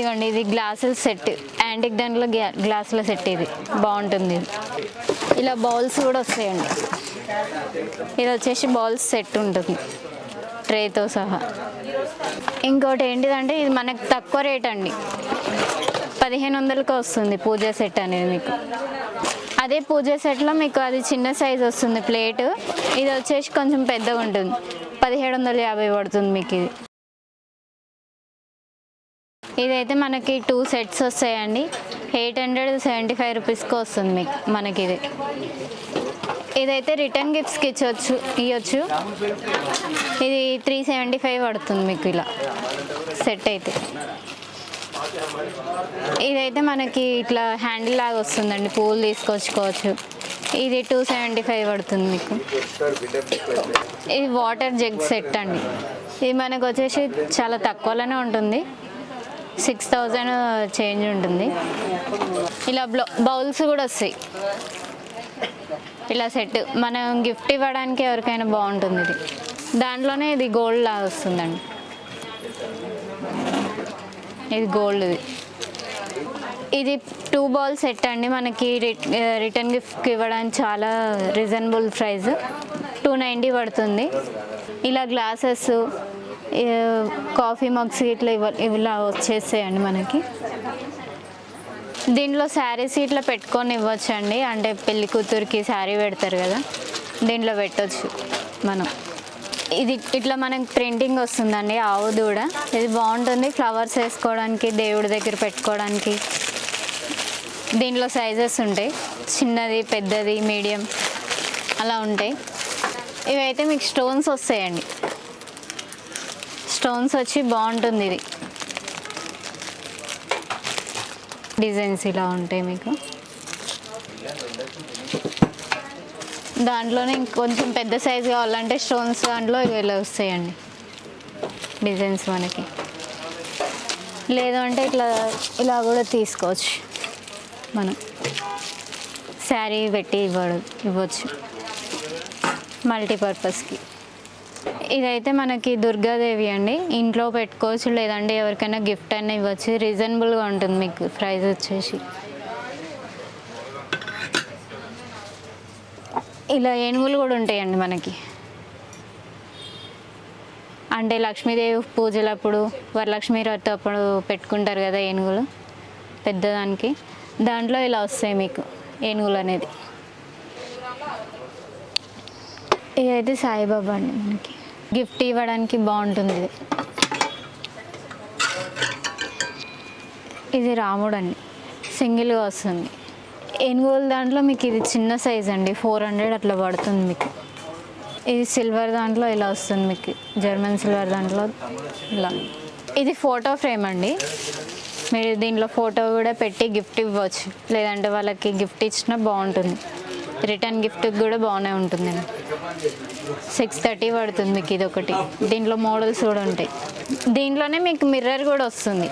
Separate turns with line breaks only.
ఇదిగోండి, ఇది గ్లాసుల సెట్, యాంటిక్ దాంట్లో గ్లాసుల సెట్. ఇది బాగుంటుంది. ఇలా బౌల్స్ కూడా వస్తాయండి. ఇది వచ్చేసి బౌల్స్ సెట్ ఉంటుంది ట్రేతో సహా. ఇంకోటి ఏంటిదంటే ఇది మనకు తక్కువ రేట్ అండి, 1500కి వస్తుంది పూజ సెట్ అనేది మీకు. అదే పూజ సెట్లో మీకు అది చిన్న సైజ్ వస్తుంది ప్లేట్, ఇది వచ్చేసి కొంచెం పెద్దగా ఉంటుంది, 1750 పడుతుంది మీకు ఇది. ఇదైతే మనకి 2 సెట్స్ వస్తాయండి, 875 రూపీస్కి వస్తుంది మీకు మనకి ఇది. ఇదైతే రిటర్న్ గిఫ్ట్స్కి ఇవ్వచ్చు. ఇది 375 పడుతుంది మీకు ఇలా సెట్ అయితే. ఇదైతే మనకి ఇట్లా హ్యాండిల్ లాగా వస్తుందండి, పూలు తీసుకొచ్చుకోవచ్చు. ఇది 275 పడుతుంది మీకు. ఇది వాటర్ జగ్ సెట్ అండి, ఇది మనకు వచ్చేసి చాలా తక్కువలోనే ఉంటుంది, 6000 చేంజ్ ఉంటుంది. ఇలా బౌల్స్ కూడా వస్తాయి ఇలా సెట్, మనం గిఫ్ట్ ఇవ్వడానికి ఎవరికైనా బాగుంటుంది. ఇది దాంట్లోనే ఇది గోల్డ్ లాగా వస్తుందండి, ఇది గోల్డ్. ఇది 2 బౌల్ సెట్ అండి, మనకి రిటర్న్ గిఫ్ట్కి ఇవ్వడానికి చాలా రీజనబుల్ ప్రైస్, 290 పడుతుంది. ఇలా గ్లాసెస్, కాఫీ మగ్స్ ఇట్లా ఇలా వచ్చేస్తాయండి మనకి. దీంట్లో శారీస్ ఇట్లా పెట్టుకొని ఇవ్వచ్చండి, అంటే పెళ్లి కూతురికి శారీ పెడతారు కదా, దీంట్లో పెట్టవచ్చు మనం. ఇది ఇట్లా మనకి ప్రింటింగ్ వస్తుందండి, ఆవు దూడ. ఇది బాగుంటుంది, ఫ్లవర్స్ వేసుకోవడానికి, దేవుడి దగ్గర పెట్టుకోవడానికి. దీంట్లో సైజెస్ ఉంటాయి, చిన్నది, పెద్దది, మీడియం అలా ఉంటాయి. ఇవైతే మీకు స్టోన్స్ వస్తాయండి, స్టోన్స్ వచ్చి బాగుంటుంది. ఇది డిజైన్స్ ఇలా ఉంటాయి మీకు. దాంట్లోనే ఇంకొంచెం పెద్ద సైజు కావాలంటే స్టోన్స్ దాంట్లో ఇలా వస్తాయండి డిజైన్స్ మనకి. లేదు అంటే ఇలా కూడా తీసుకోవచ్చు, మనం శారీ పెట్టి ఇవ్వచ్చు మల్టీపర్పస్కి. ఇదైతే మనకి దుర్గాదేవి అండి, ఇంట్లో పెట్టుకోవచ్చు, లేదంటే ఎవరికైనా గిఫ్ట్ అయినా ఇవ్వచ్చు. రీజనబుల్గా ఉంటుంది మీకు ప్రైస్ వచ్చేసి. ఇలా ఏనుగులు కూడా ఉంటాయండి మనకి, అంటే లక్ష్మీదేవి పూజలప్పుడు, వరలక్ష్మీ వ్రతం అప్పుడు పెట్టుకుంటారు కదా ఏనుగులు పెద్దదానికి, దాంట్లో ఇలా వస్తాయి మీకు ఏనుగులు అనేది. ఇదైతే సాయిబాబా అండి, మనకి గిఫ్ట్ ఇవ్వడానికి బాగుంటుంది. ఇది రాముడు అండి, సింగిల్గా వస్తుంది. ఏనుగుల దాంట్లో మీకు ఇది చిన్న సైజ్ అండి, 400 అట్లా పడుతుంది మీకు. ఇది సిల్వర్ దాంట్లో ఇలా వస్తుంది మీకు, జర్మన్ సిల్వర్ దాంట్లో ఇలా. ఇది ఫోటో ఫ్రేమ్ అండి, మీరు దీంట్లో ఫోటో కూడా పెట్టి గిఫ్ట్ ఇవ్వచ్చు, లేదంటే వాళ్ళకి గిఫ్ట్ ఇచ్చినా బాగుంటుంది. రిటర్న్ గిఫ్ట్ కూడా బాగానే ఉంటుందండి. 630 పడుతుంది మీకు ఇది ఒకటి. దీంట్లో మోడల్స్ కూడా ఉంటాయి. దీంట్లోనే మీకు మిర్రర్ కూడా వస్తుంది.